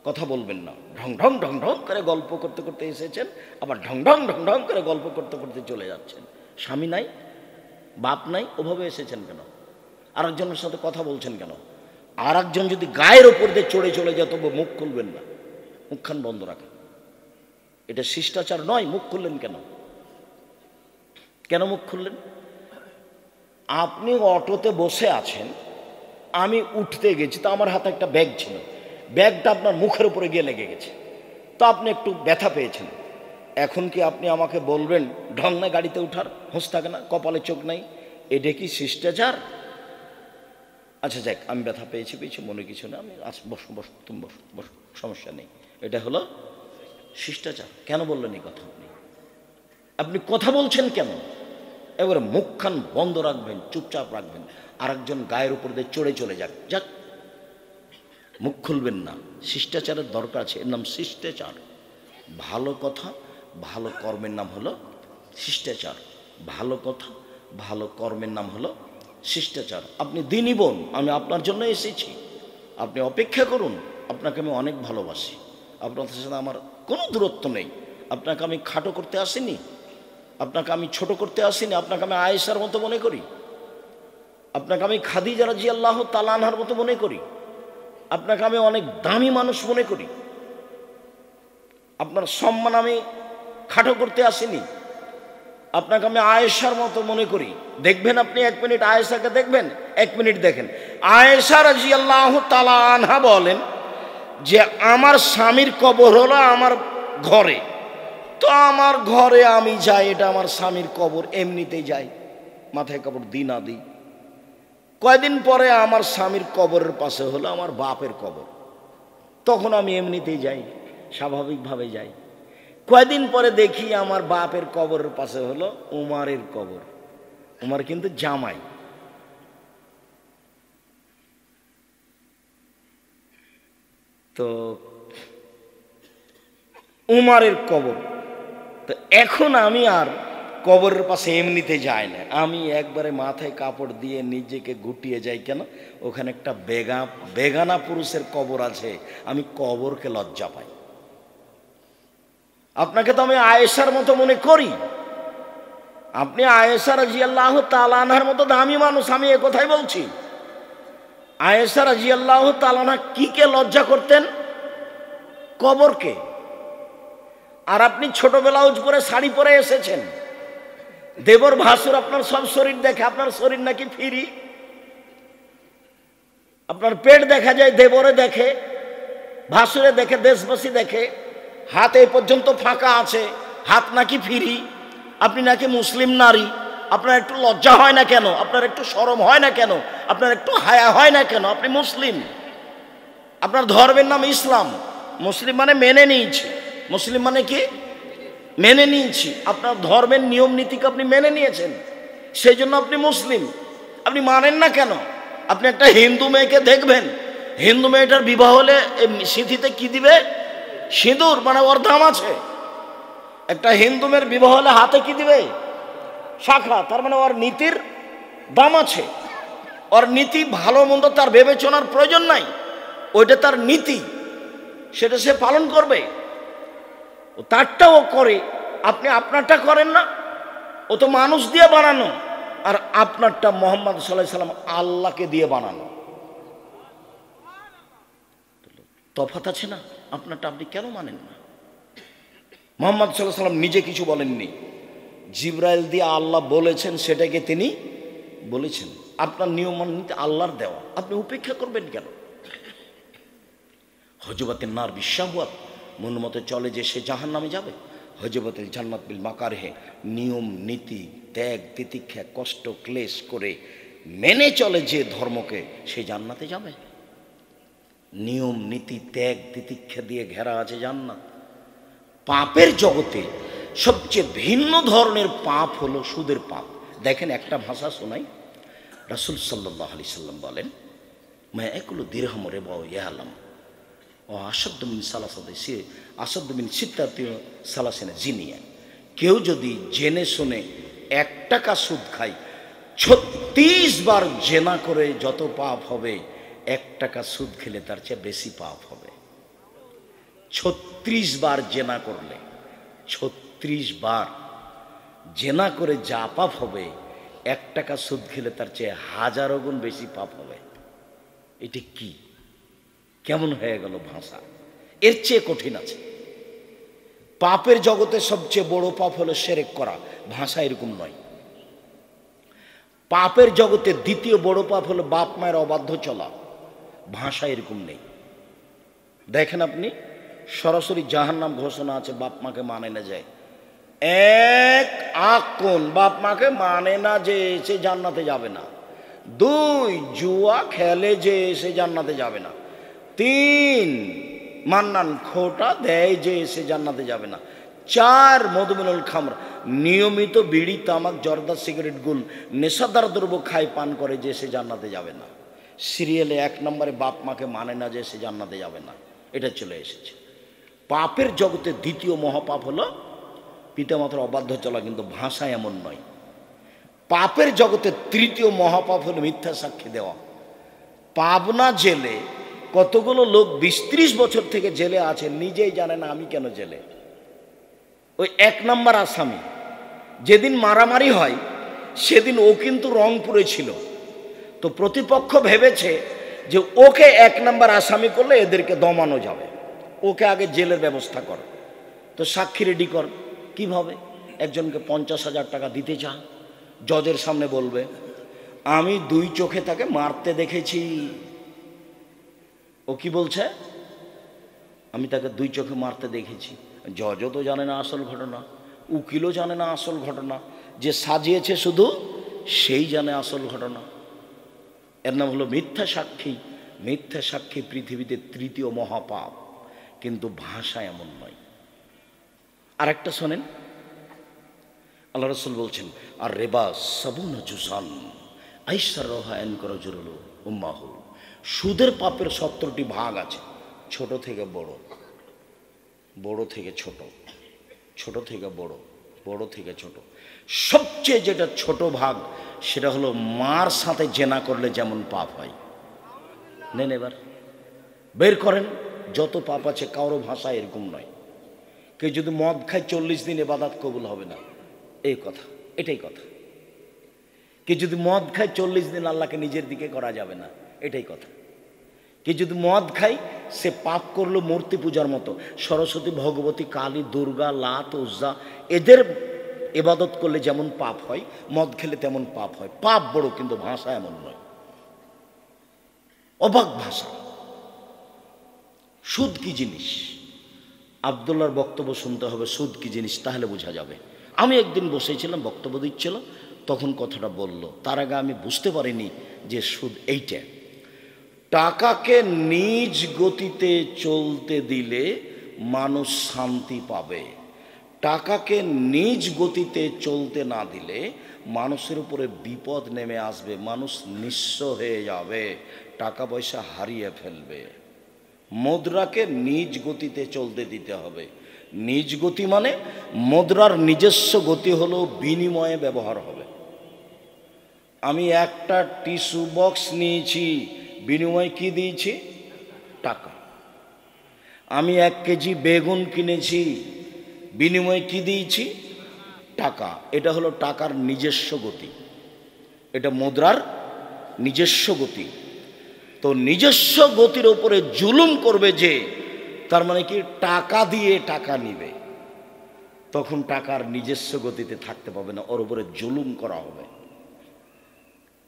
[SPEAKER 1] কথা বলবেন না। ঢং ঢং ঢং ঢং করে গল্প করতে করতে এসেছেন, আবার ঢং ঢং ঢং ঢং করে গল্প করতে করতে চলে যাচ্ছেন। স্বামী নাই, বাপ নাই, ওভাবে এসেছেন কেন? আরেকজনের সাথে কথা বলছেন কেন? আর একজন যদি গায়ের ওপর দিয়ে চড়ে চলে যায়, তবু মুখ খুলবেন না, মুখখান বন্ধ রাখেন। এটা শিষ্টাচার নয়। মুখ খুললেন কেন? কেন মুখ খুললেন? আপনি অটোতে বসে আছেন, আমি উঠতে গেছি, তো আমার হাতে একটা ব্যাগ ছিল, ব্যাগটা আপনার মুখের উপরে গিয়ে লেগে গেছে, তো আপনি একটু ব্যথা পেয়েছেন। এখন কি আপনি আমাকে বলবেন ঢং না গাড়িতে উঠার? হোঁশ থাকে না, কপালে চোখ নাই? এটা কি শিষ্টাচার? আচ্ছা যাক, আমি ব্যথা পেয়েছি, মনে কিছু না, আমি বসো বসো, তুমি বসো বসো, সমস্যা নেই। এটা হলো শিষ্টাচার। কেন বললেন এই কথা? আপনি কথা বলছেন কেন? এবারে মুখখান বন্ধ রাখবেন, চুপচাপ রাখবেন। আরেকজন গায়ের উপর দিয়ে চড়ে চলে যাক, যাক, মুখ খুলবেন না। শিষ্টাচারের দরকার আছে, এর নাম শিষ্টাচার। ভালো কথা, ভালো কর্মের নাম হলো শিষ্টাচার। ভালো কথা, ভালো কর্মের নাম হলো শিষ্টাচার। আপনি দিনী বোন, আমি আপনার জন্য এসেছি, আপনি অপেক্ষা করুন। আপনাকে আমি অনেক ভালোবাসি, আপনার সাথে আমার কোনো দূরত্ব নেই। আপনাকে আমি খাটো করতে আসিনি, আপনাকে আমি ছোট করতে আসিনি। আপনাকে আমি আয়েশার মতো মনে করি, আপনাকে আমি খাদিজা রাদিয়াল্লাহু তাআলা আনহার মতো মনে করি, আপনাকে আমি অনেক দামি মানুষ মনে করি। আপনার সম্মান আমি খাটো করতে আসিনি। আপনাকে আমি আয়েশার মতো মনে করি। দেখবেন আপনি 1 মিনিট আয়েশাকে দেখবেন, 1 মিনিট দেখেন। আয়েশা রাদিয়াল্লাহু তাআলা আনহা বলেন যে আমার স্বামীর কবর হলো আমার ঘরে, তো আমার ঘরে আমি যাই, এটা আমার স্বামীর কবর, এমনিতেই যাই, মাথায় কাপড় দিই না দিই। কয়দিন পরে আমার স্বামীর কবরের পাশে হলো আমার বাপের কবর, তখন আমি এমনিতেই যাই, স্বাভাবিকভাবে যাই। কয়দিন পরে দেখি আমার বাপের কবরের পাশে হলো উমারের কবর, উমার কিন্তু জামাই। তো উমারের কবর, তো এখন আমি আর কবরের পাশে এমনিতে যাই না, আমি একবারে মাথায় কাপড় দিয়ে নিজেকে গুটিয়ে যাই। কেন? ওখানে একটা বেগানা পুরুষের কবর আছে, আমি কবরকে লজ্জা পাই। আপনাকে তো আমি আয়েশার মতো মনে করি, আপনি আয়েশা রাদিয়াল্লাহু তাআলা আনহার মতো দামি মানুষ, আমি এ কথাই বলছি। আয়েশা রাদিয়াল্লাহু তাআলা আনহা কি কে লজ্জা করতেন? কবরকে। আর আপনি ছোট ব্লাউজ পরে শাড়ি পরে এসেছেন, দেবর ভাসুর আপনার সব শরীর দেখে, আপনার শরীর নাকি ফ্রি, আপনার পেট দেখা যায়, দেবরে দেখে, ভাসুরে দেখে, দেশবাসী দেখে, হাত এই পর্যন্ত ফাঁকা আছে, হাত নাকি ফ্রি, আপনি নাকি মুসলিম নারী। আপনার একটু লজ্জা হয় না কেন? আপনার একটু শরম হয় না কেন? আপনার একটু হায়া হয় না কেন? আপনি মুসলিম, আপনার ধর্মের নাম ইসলাম, মুসলিম মানে মেনে নিয়েছি, মুসলিম মানে কি? মেনে নিয়েছি। আপনার ধর্মের নিয়ম নীতিকে আপনি মেনে নিয়েছেন, সেই জন্য আপনি মুসলিম। আপনি মানেন না কেন? আপনি একটা হিন্দু মেয়েকে দেখবেন, হিন্দু মেয়েটার বিবাহ হলে সিঁথিতে কি দিবে? সিঁদুর, মানে ওর দাম আছে। একটা হিন্দু মেয়ের বিবাহ হলে হাতে কি দিবে? শাখা, তার মানে ওর নীতির দাম আছে। ওর নীতি ভালো মন্দ তার বিবেচনার প্রয়োজন নাই, ওইটা তার নীতি, সেটা সে পালন করবে, ও তারটাও করে। আপনি আপনারটা করেন না, ও তো মানুষ দিয়ে বানানো, আর আপনারটা মুহাম্মদ সাল্লাল্লাহু আলাইহি সাল্লাম আল্লাহকে দিয়ে বানানো। তফাৎ আছে না? আপনারটা আপনি কেন মানেন না? মুহাম্মদ সাল্লাল্লাহু আলাইহি সাল্লাম নিজে কিছু বলেননি, জিবরাইল দিয়ে আল্লাহ বলেছেন, সেটাকে তিনি বলেছেন। আপনার নিয়ম মানতে আল্লাহর দেওয়া, আপনি উপেক্ষা করবেন কেন? হজবতের নার বিশ্বাহুয়াত, মন মতো চলে যে সে জাহান্নামে যাবে। হজবতের জান্নাত বিল মাকারহে, নিয়ম নীতি ত্যাগ তিতিক্ষা কষ্ট ক্লেশ করে মেনে চলে যে ধর্মকে, সে জান্নাতে যাবে। নিয়ম নীতি ত্যাগ তিতিক্ষা দিয়ে ঘেরা আছে জান্নাত। পাপের জগতে সবচেয়ে ভিন্ন ধরনের পাপ হলো সুদের পাপ। দেখেন একটা ভাষা শোনাই, রাসূল সাল্লাল্লাহু আলাইহি সাল্লাম বলেন, মা একুলু দিরহাম রিবা ইয়ালাম ও আসাদ্দমিন সালাসাতে, সে আসাদ্দমিন সিত্তাতীয় সালাসিনা জিনিয়া। কেউ যদি জেনে শুনে 1 টাকা সুদ খায়, 36 বার জেনা করে যত পাপ হবে, 1 টাকা সুদ খেলে তার চেয়ে বেশি পাপ হবে। 36 বার জেনা করলে, 36 বার জেনা করে যা পাপ হবে, 1 টাকা সুদ খেলে তার চেয়ে 1000 গুণ বেশি পাপ হবে। এটা কি, কেমন হয়ে গেল ভাষা? এর চেয়ে কঠিন আছে। পাপের জগতে সবচেয়ে বড় পাপ হলো শিরক করা, ভাষা এরকম নয়। পাপের জগতে দ্বিতীয় বড় পাপ হলো বাপ মায়ের অবাধ্য চলা, ভাষা এরকম নেই। দেখেন আপনি, সরাসরি জাহান্নাম ঘোষণা আছে, বাপ মাকে মানে না যায়। 1 আকুন, বাপ মাকে মানে না যে সে জান্নাতে যাবে না। 2 জুয়া খেলে যে সে জান্নাতে যাবে না। 3 মান্নান খোটা দেয় যে সে জান্নাতে যাবে না। 4 মধুমিনুল খামর, নিয়মিত বিড়ি তামাক জর্দা সিগারেট গুল নেশাদার দ্রব্য খায় পান করে যে সে জান্নাতে যাবে না। সিরিয়ালে 1 নম্বরে বাপ মাকে মানে না যে সে জান্নাতে যাবে না, এটা চলে এসেছে। পাপের জগতে দ্বিতীয় মহাপাপ হলো পিতামাতার অবাধ্য চলা, কিন্তু ভাষা এমন নয়। পাপের জগতে তৃতীয় মহাপাপ হলো মিথ্যা সাক্ষী দেওয়া। পাবনা জেলে কতগুলো লোক 20-30 বছর থেকে জেলে আছে, নিজেই জানে না আমি কেন জেলে। ওই 1 নম্বর আসামি, যেদিন মারামারি হয় সেদিন ও কিন্তু রংপুরে ছিল, তো প্রতিপক্ষ ভেবেছে যে ওকে 1 নম্বর আসামি করলে এদেরকে দমানো যাবে, ওকে আগে জেলের ব্যবস্থা কর, তো সাক্ষী রেডি কর। কিভাবে? একজনকে 50,000 টাকা দিতে চা, জজের সামনে বলবে আমি 2 চোখে তাকে মারতে দেখেছি। ও কি বলছে? আমি তাকে 2 চোখে মারতে দেখেছি। জজও তো জানে না আসল ঘটনা, উকিলও জানে না আসল ঘটনা, যে সাজিয়েছে শুধু সেই জানে আসল ঘটনা। এর নাম হলো মিথ্যা সাক্ষী। মিথ্যা সাক্ষী পৃথিবীতে 3য় মহাপাপ, কিন্তু ভাষা এমন নয়। আরেকটা শোনেন, আল্লাহ রাসূল বলছেন আর রেবা সাবুনা জুসান আইসার রহায়ন করো জুরুলু উম্মাহু। সুদের পাপের 70টি ভাগ আছে, ছোট থেকে বড়, বড় থেকে ছোট, ছোট থেকে বড়, বড় থেকে ছোট। সবচেয়ে যেটা ছোট ভাগ সেটা হলো মার সাথে জেনা করলে যেমন পাপ হয়। নেন এবার বের করেন, যত পাপ আছে কারো ভাষা এরকম নয়। কেউ যদি মদ খায় 40 দিন ইবাদত কবুল হবে না, এই কথা, এটাই কথা। কেউ যদি মদ খায় 40 দিন আল্লাহকে নিজের দিকে করা যাবে না, এটাই কথা। কেউ যদি মদ খায় সে পাপ করলো মূর্তি পূজার মতো। সরস্বতী, ভগবতী, কালী, দুর্গা, লাত, উজ্জা এদের ইবাদত করলে যেমন পাপ হয়, মদ খেলে তেমন পাপ হয়। পাপ বড়, কিন্তু ভাষা এমন নয়, অবাক ভাষা। সুদ কি জিনিস? আব্দুল্লাহর বক্তব্য শুনতে হবে, সুদ কি জিনিস, তাহলে বোঝা যাবে। আমি একদিন বসেছিলাম, বক্তব্য দিচ্ছিল, তখন কথাটা বলল। তার আগে আমি বুঝতে পারিনি যে সুদ এইটা। টাকাকে নিজ গতিতে চলতে দিলে মানুষ শান্তি পাবে, টাকাকে নিজ গতিতে চলতে না দিলে মানুষের উপরে বিপদ নেমে আসবে, মানুষ নিঃস্ব হয়ে যাবে, টাকা পয়সা হারিয়ে ফেলবে। মুদ্রাকে নিজ গতিতে চলতে দিতে হবে। নিজ গতি মানে মুদ্রার নিজস্ব গতি হলো বিনিময়ে ব্যবহার হবে। আমি একটা টিস্যু বক্স নিয়েছি, বিনিময়ে কি দিয়েছি? টাকা। আমি 1 কেজি বেগুন কিনেছি, বিনিময়ে কি দিয়েছি? টাকা। এটা হলো টাকার নিজস্ব গতি, এটা মুদ্রার নিজস্ব গতি। তো নিজস্ব গতির উপরে জুলুম করবে যে, তার মানে কি টাকা দিয়ে টাকা নিবে, তখন টাকার নিজস্ব গতিতে থাকতে পাবে না, ওর উপরে জুলুম করা হবে।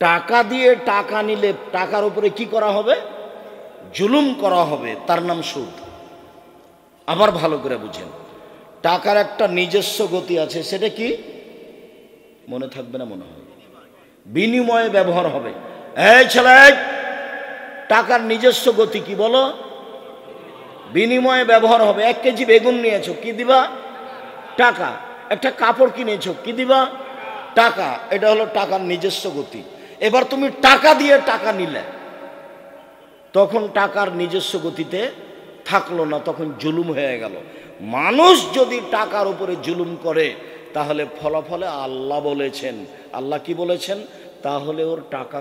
[SPEAKER 1] টাকা দিয়ে টাকা নিলে টাকার উপরে কি করা হবে? জুলুম করা হবে, তার নাম সুদ। আবার ভালো করে বুঝেন, টাকার একটা নিজস্ব গতি আছে, সেটা কি? মনে থাকবে না মনে হয়, বিনিময়ে ব্যবহার হবে। এই ছেলে, টাকার নিজস্ব গতি কি বলো? বিনিময়ে ব্যবহার হবে। 1 কেজি বেগুন নিয়েছো, কি দিবা? টাকা। একটা কাপড় কিনেছো, কি দিবা? টাকা। এটা হলো টাকার নিজস্ব গতি। এবার তুমি টাকা দিয়ে টাকা নিলে, তখন টাকার নিজস্ব গতিতে থাকলো না, তখন জুলুম হয়ে গেল। মানুষ যদি টাকার উপরে জুলুম করে, তাহলে ফলাফলে আল্লাহ বলেছেন, আল্লাহ কি বলেছেন? তাহলে ওর টাকা